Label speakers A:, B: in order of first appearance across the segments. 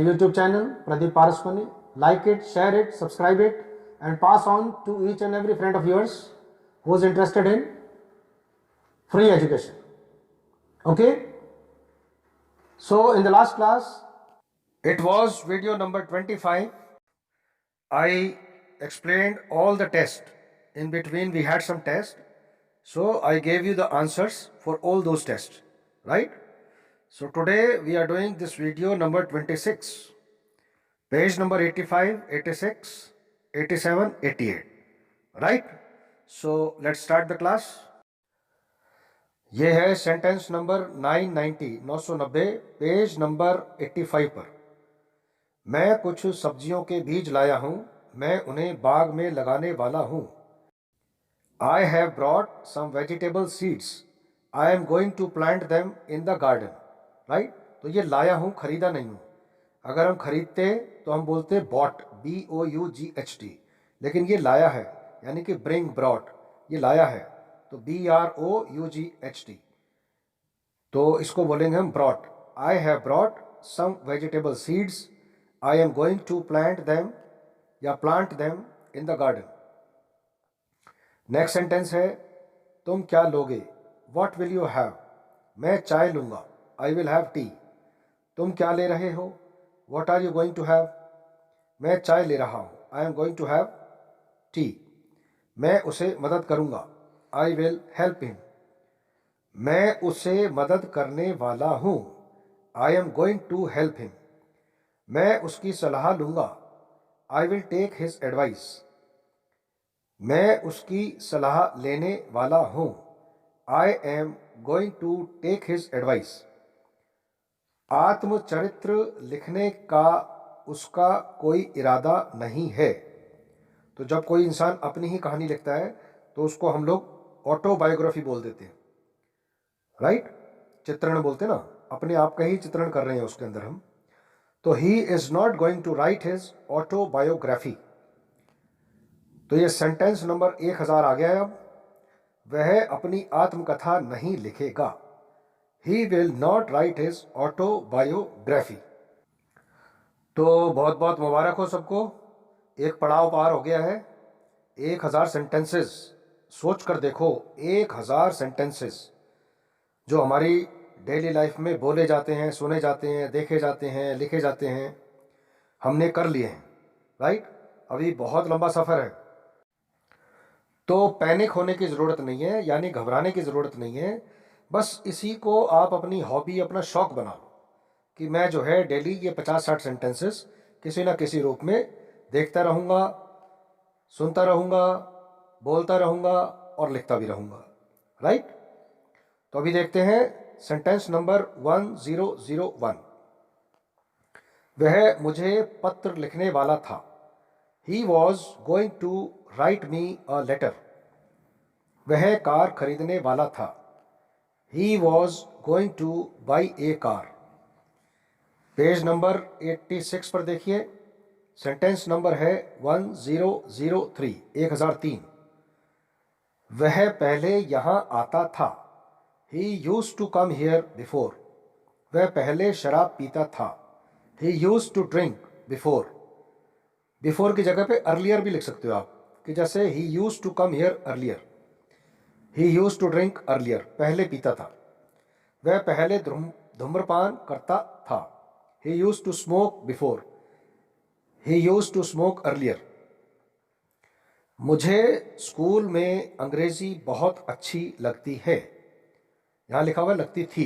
A: YouTube channel Pradeep Paraswani. Like it, share it, subscribe it, and pass on to each and every friend of yours who is interested in free education. Okay? So in the last class, it was video number 25. I explained all the tests. In between we had some tests. So I gave you the answers for all those tests, right? So today we are doing this video number 26. Page number 85, 86, 87, 88, right? So let's start the class. ये है sentence number 990, 990, page number 85 पर। मैं कुछ सब्जियों के बीज लाया हूं, मैं उन्हें बाग में लगाने वाला हूं। I have brought some vegetable seeds. I am going to plant them in the garden. Right? तो ये लाया हूं, खरीदा नहीं हूं। अगर हम खरीदते तो हम बोलते bought, BOUGHT, लेकिन ये लाया है, यानी कि bring, brought, ये लाया है, तो BROUGHT, तो इसको बोलेंगे हम brought. I have brought some vegetable seeds. I am going to plant them या plant them in the garden. Next sentence है, तुम क्या लोगे? What will you have? मैं चाय लूँगा, I will have tea. तुम क्या ले रहे हो? What are you going to have? मैं चाय ले रहा हूँ, I am going to have tea. मैं उसे मदद करूँगा, I will help him. मैं उसे मदद करने वाला हूँ, I am going to help him. मैं उसकी सलाह लूँगा, I will take his advice. मैं उसकी सलाह लेने वाला हूँ, I am going to take his advice. आत्मचरित्र लिखने का उसका कोई इरादा नहीं है। तो जब कोई इंसान अपनी ही कहानी लिखता है तो उसको हम लोग ऑटोबायोग्राफी बोल देते हैं, राइट? चित्रण बोलते ना, अपने आप का ही चित्रण कर रहे हैं उसके अंदर हम। तो he is not going to write his autobiography. तो ये सेंटेंस नंबर 1000 आ गया है। अब वह अपनी आत्मकथा नहीं लिखेगा, He will not write his autobiography. तो बहुत बहुत मुबारक हो सबको, एक पड़ाव पार हो गया है। 1000 सेंटेंसेस, सोच कर देखो, 1000 सेंटेंसेस जो हमारी डेली लाइफ में बोले जाते हैं, सुने जाते हैं, देखे जाते हैं, लिखे जाते हैं, हमने कर लिए हैं, राइट? अभी बहुत लंबा सफ़र है, तो पैनिक होने की ज़रूरत नहीं है, यानी घबराने की ज़रूरत नहीं है। बस इसी को आप अपनी हॉबी, अपना शौक़ बना लो कि मैं जो है डेली ये 50-60 सेंटेंसेस किसी ना किसी रूप में देखता रहूँगा, सुनता रहूँगा, बोलता रहूँगा और लिखता भी रहूँगा, राइट? तो अभी देखते हैं सेंटेंस नंबर 1001। वह मुझे पत्र लिखने वाला था, He was going to write me a letter. वह कार खरीदने वाला था, He was going to buy a car. Page number 86 पर देखिए, सेंटेंस नंबर है 1003, 1003। वह पहले यहाँ आता था, He used to come here before. वह पहले शराब पीता था, He used to drink before. Before की जगह पे अर्लियर भी लिख सकते हो आप, कि जैसे He used to come here earlier. He used to drink earlier, पहले पीता था। वह पहले धूम्रपान करता था, He used to smoke before. He used to smoke earlier. मुझे स्कूल में अंग्रेज़ी बहुत अच्छी लगती है, यहाँ लिखा हुआ लगती थी,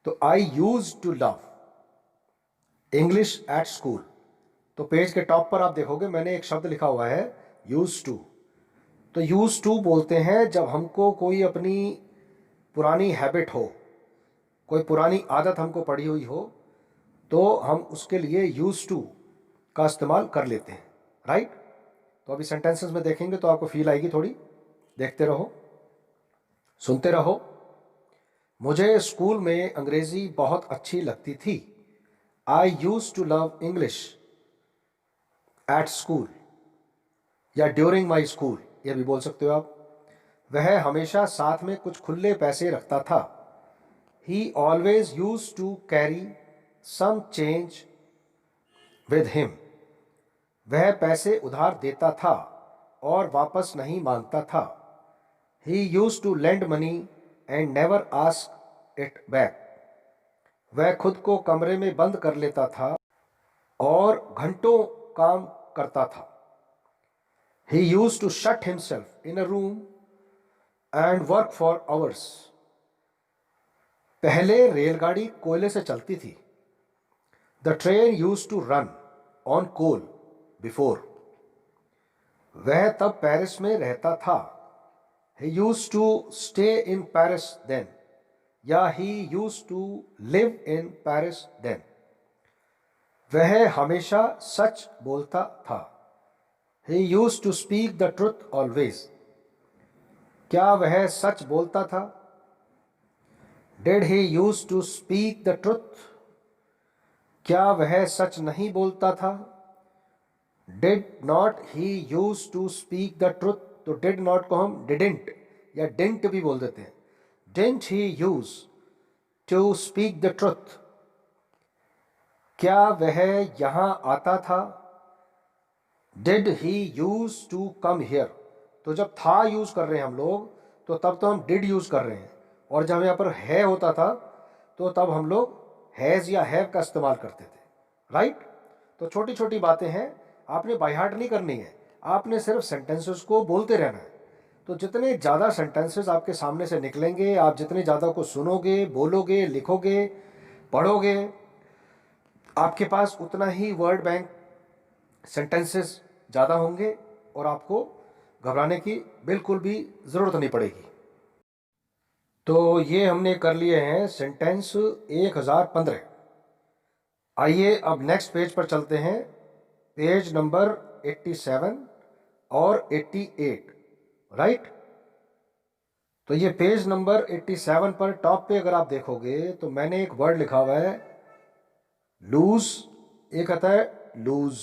A: तो I used to love English at school. तो पेज के टॉप पर आप देखोगे मैंने एक शब्द लिखा हुआ है used to। तो यूज़ टू बोलते हैं जब हमको कोई अपनी पुरानी हैबिट हो, कोई पुरानी आदत हमको पड़ी हुई हो, तो हम उसके लिए यूज़ टू का इस्तेमाल कर लेते हैं, राइट? तो अभी सेंटेंसेस में देखेंगे तो आपको फील आएगी थोड़ी, देखते रहो, सुनते रहो। मुझे स्कूल में अंग्रेज़ी बहुत अच्छी लगती थी, I use to love English at school या ड्यूरिंग माई स्कूल, यह भी बोल सकते हो आप। वह हमेशा साथ में कुछ खुले पैसे रखता था, he always use to carry some change
B: with him. वह पैसे उधार देता था और वापस नहीं मांगता था. He used to lend money and never ask it back. वह खुद को कमरे में बंद कर लेता था और घंटों काम करता था. He used to shut himself in a room and work for hours. पहले रेलगाड़ी कोयले से चलती थी. The train used to run on coal before. वह तब पेरिस में रहता था. He used to stay in Paris then. या he used to live in Paris then. वह हमेशा सच बोलता था. He used to speak the truth always. क्या वह सच बोलता था? Did he used to speak the truth? क्या वह सच नहीं बोलता था? Did not he used to speak the truth? तो did not को हम didn't या didn't भी बोल देते हैं. Didn't he use to speak the truth? क्या वह यहाँ आता था? Did he used to come here? तो जब था यूज कर रहे हैं हम लोग तो तब तो हम did यूज कर रहे हैं, और जब यहाँ पर है होता था तो तब हम लोग हैज या हैव का इस्तेमाल करते थे. राइट? तो छोटी छोटी बातें हैं, आपने बाय हार्ट नहीं करनी है, आपने सिर्फ सेंटेंसेस को बोलते रहना है. तो जितने ज़्यादा सेंटेंसेस आपके सामने से निकलेंगे, आप जितने ज़्यादा को सुनोगे, बोलोगे, लिखोगे, पढ़ोगे, आपके पास उतना ही वर्ड बैंक सेंटेंसेस ज़्यादा होंगे और आपको घबराने की बिल्कुल भी ज़रूरत नहीं पड़ेगी. तो ये हमने कर लिए हैं सेंटेंस 1015. आइए अब नेक्स्ट पेज पर चलते हैं, पेज नंबर 87 और 88. राइट? तो ये पेज नंबर 87 पर टॉप पे अगर आप देखोगे तो मैंने एक वर्ड लिखा हुआ है लूज, एक आता है लूज.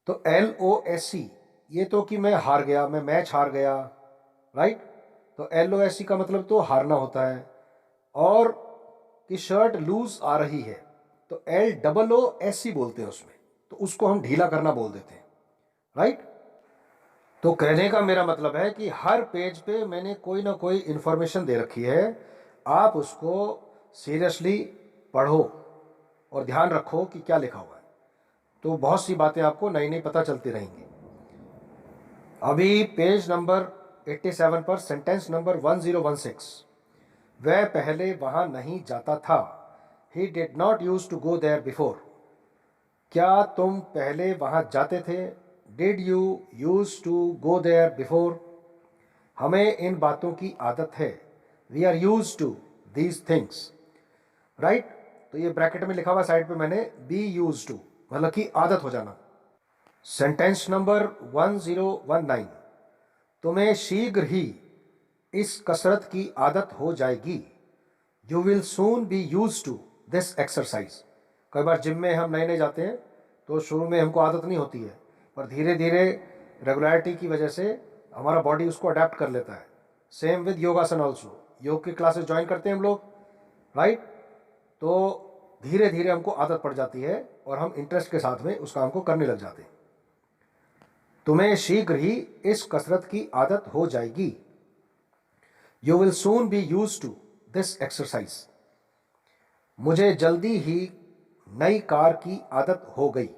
B: तो LOSE, ये तो कि मैं हार गया, मैं मैच हार गया. राइट? तो LOSE का मतलब तो हारना होता है. और कि शर्ट लूज आ रही है तो LOOSE बोलते हैं उसमें, तो उसको हम ढीला करना बोल देते हैं. राइट? तो कहने का मेरा मतलब है कि हर पेज पे मैंने कोई ना कोई इंफॉर्मेशन दे रखी है, आप उसको सीरियसली पढ़ो और ध्यान रखो कि क्या लिखा हुआ है. तो बहुत सी बातें आपको नई नई पता चलती रहेंगी. अभी पेज नंबर 87 पर सेंटेंस नंबर 1016. वह पहले वहां नहीं जाता था. He did not used to go there before. क्या तुम पहले वहां जाते थे? Did you used to go there before? हमें इन बातों की आदत है. We are used to these things. Right? तो ये ब्रैकेट में लिखा हुआ साइड पे मैंने be used to, मतलब कि आदत हो जाना. Sentence number 1019. तुम्हें शीघ्र ही इस कसरत की आदत हो जाएगी. You will soon be used to this exercise. कई बार जिम में हम नए नए जाते हैं तो शुरू में हमको आदत नहीं होती है, पर धीरे धीरे रेगुलरिटी की वजह से हमारा बॉडी उसको अडेप्ट कर लेता है. सेम विद योगासन ऑल्सो. योग की क्लासेस ज्वाइन करते हैं हम लोग. राइट? तो धीरे धीरे हमको आदत पड़ जाती है और हम इंटरेस्ट के साथ में उस काम को करने लग जाते हैं. तुम्हें शीघ्र ही इस कसरत की आदत हो जाएगी. You will soon be used to this exercise. मुझे जल्दी ही नई कार की आदत हो गई.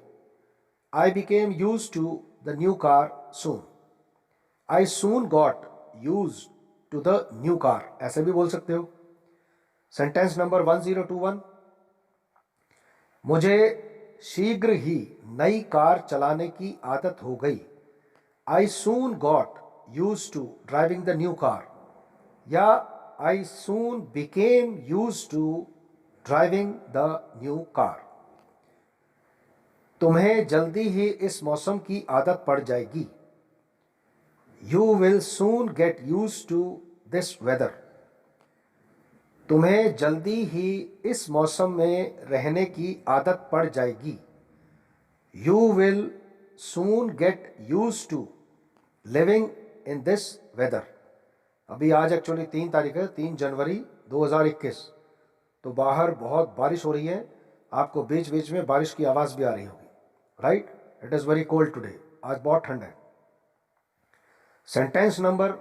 B: I became used to the new car soon. I soon got used to the new car. ऐसे भी बोल सकते हो. Sentence number 1021. मुझे शीघ्र ही नई कार चलाने की आदत हो गई. I soon got used to driving the new car. या I soon became used to driving the new car. तुम्हें जल्दी ही इस मौसम की आदत पड़ जाएगी. You will soon get used to this weather. तुम्हें जल्दी ही इस मौसम में रहने की आदत पड़ जाएगी. You will soon get used to living in this weather. अभी आज एक्चुअली 3 तारीख है, 3 जनवरी 2021. तो बाहर बहुत बारिश हो रही है, आपको बीच बीच में बारिश की आवाज़ भी आ रही होगी. Right, it is very cold today, आज बहुत ठंड है। सेंटेंस नंबर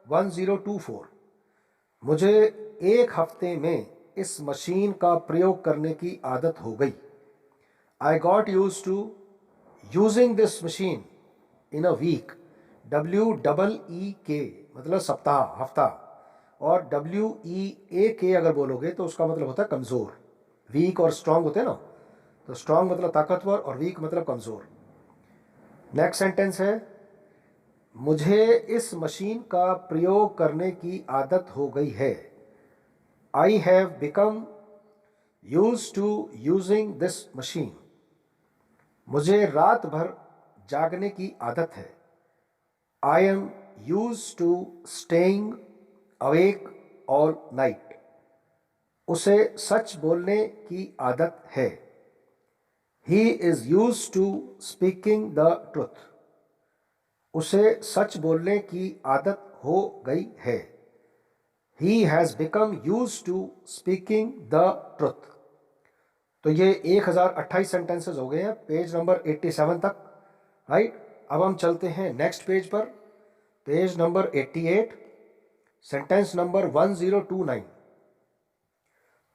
B: 1024, मुझे एक हफ्ते में इस मशीन का प्रयोग करने की आदत हो गई। I got use to using this machine in a week. WEEK मतलब सप्ताह, हफ्ता, और WEAK अगर बोलोगे तो उसका मतलब होता है कमज़ोर। वीक और स्ट्रांग होते हैं ना, तो स्ट्रांग मतलब ताकतवर और वीक मतलब कमज़ोर। नेक्स्ट सेंटेंस है, मुझे इस मशीन का प्रयोग करने की आदत हो गई है। I have become use to using this machine. मुझे रात भर जागने की आदत है। I am use to staying awake all night. उसे सच बोलने की आदत है। He is use to speaking the truth. उसे सच बोलने की आदत हो गई है। He has become use to speaking the truth. तो ये 1028 सेंटेंसेस हो गए हैं पेज नंबर 87 तक, राइट। अब हम चलते हैं नेक्स्ट पेज पर, पेज नंबर 88, सेंटेंस नंबर 1029।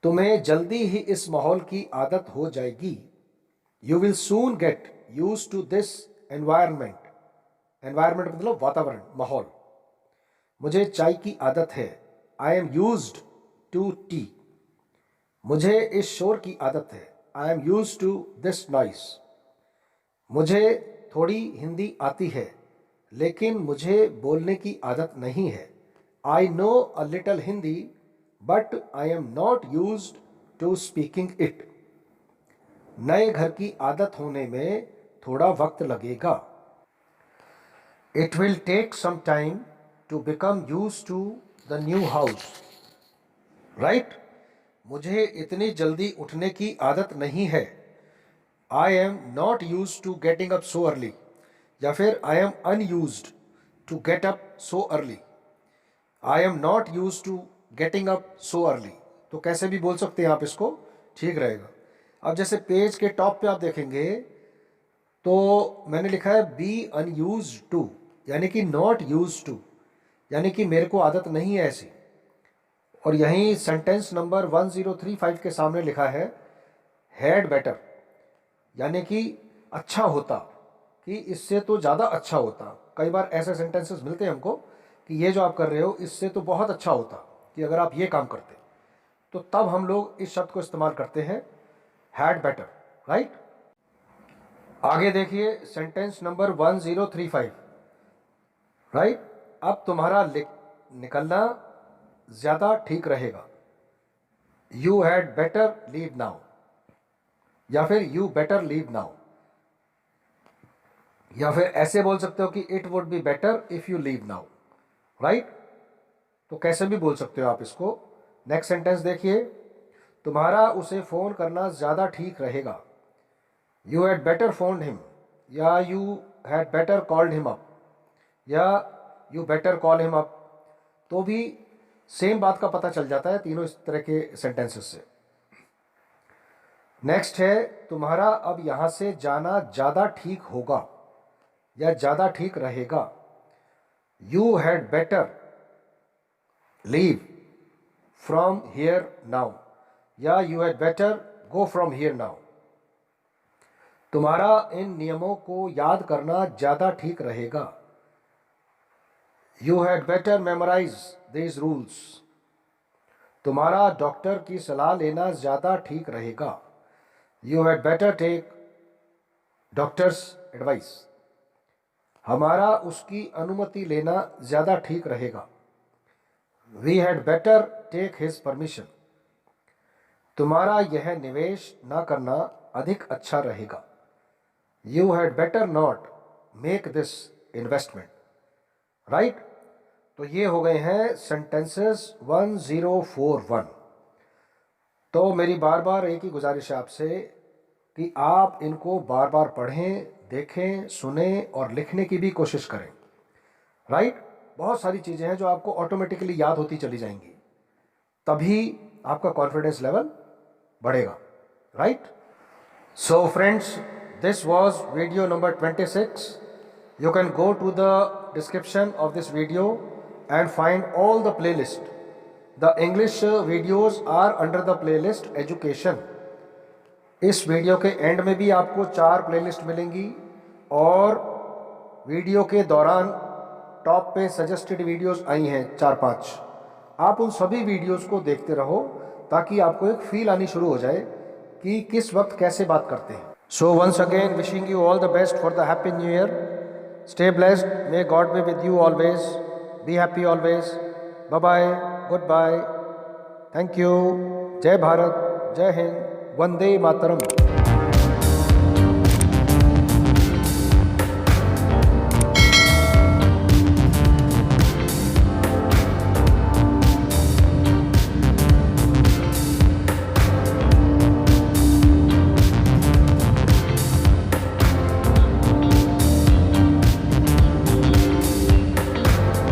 B: तुम्हें जल्दी ही इस माहौल की आदत हो जाएगी। You will soon get use to this environment. Environment मतलब वातावरण, माहौल। मुझे चाय की आदत है। I am used to tea. मुझे इस शोर की आदत है। I am use to this noise. मुझे थोड़ी हिंदी आती है, लेकिन मुझे बोलने की आदत नहीं है। I know a little Hindi but I am not used to speaking it. नए घर की आदत होने में थोड़ा वक्त लगेगा। It will take some time to become use to the new house. Right, मुझे इतनी जल्दी उठने की आदत नहीं है। I am not use to getting up so early, या फिर I am unused to get up so early. I am not use to getting up so early, तो कैसे भी बोल सकते हैं आप इसको, ठीक रहेगा। अब जैसे पेज के टॉप पे आप देखेंगे तो मैंने लिखा है बी अनयूज टू, यानी कि नॉट यूज टू, यानी कि मेरे को आदत नहीं है ऐसी। और यहीं सेंटेंस नंबर 1035 के सामने लिखा है हैड बेटर, यानी कि अच्छा होता, कि इससे तो ज़्यादा अच्छा होता। कई बार ऐसे सेंटेंसेस मिलते हैं हमको कि ये जो आप कर रहे हो इससे तो बहुत अच्छा होता कि अगर आप ये काम करते, तो तब हम लोग इस शब्द को इस्तेमाल करते हैं हैड बेटर, राइट। आगे देखिए सेंटेंस नंबर 1035, राइट। अब तुम्हारा निकलना ज़्यादा ठीक रहेगा। You had better leave now, या फिर यू बेटर लीव नाउ, या फिर ऐसे बोल सकते हो कि it would be better if you leave now, right. तो कैसे भी बोल सकते हो आप इसको। नेक्स्ट सेंटेंस देखिए, तुम्हारा उसे फ़ोन करना ज़्यादा ठीक रहेगा। You had better phone him, या you had better called him up, या you better call him up, तो भी सेम बात का पता चल जाता है तीनों इस तरह के सेंटेंसेस से। नेक्स्ट है, तुम्हारा अब यहाँ से जाना ज़्यादा ठीक होगा या ज़्यादा ठीक रहेगा। You had better leave from here now, या you had better go from here now. तुम्हारा इन नियमों को याद करना ज़्यादा ठीक रहेगा। You had better memorise these rules. तुम्हारा डॉक्टर की सलाह लेना ज़्यादा ठीक रहेगा। You had better take doctor's advice. हमारा उसकी अनुमति लेना ज़्यादा ठीक रहेगा। We had better take his permission. तुम्हारा यह निवेश ना करना अधिक अच्छा रहेगा। You had better not make this investment, right. तो ये हो गए हैं सेंटेंसेस 1041। तो मेरी बार बार एक ही गुजारिश है आपसे कि आप इनको बार बार पढ़ें, देखें, सुने और लिखने की भी कोशिश करें, राइट। बहुत सारी चीज़ें हैं जो आपको ऑटोमेटिकली याद होती चली जाएंगी, तभी आपका कॉन्फिडेंस लेवल बढ़ेगा, right. So friends, This was video number 26. You can go to the description of this video and find all the playlist. The English videos are under the playlist education. इस video के and में भी आपको 4 playlist मिलेंगी और video के दौरान top पे सजेस्टेड वीडियोस आई हैं 4-5। आप उन सभी वीडियोस को देखते रहो ताकि आपको एक फील आनी शुरू हो जाए कि किस वक्त कैसे बात करते हैं। So once again wishing you all the best for the happy new year. Stay blessed, may God be with you always, be happy always. Bye bye, good bye, thank you, जय भारत, जय हिंद, वंदे मातरम।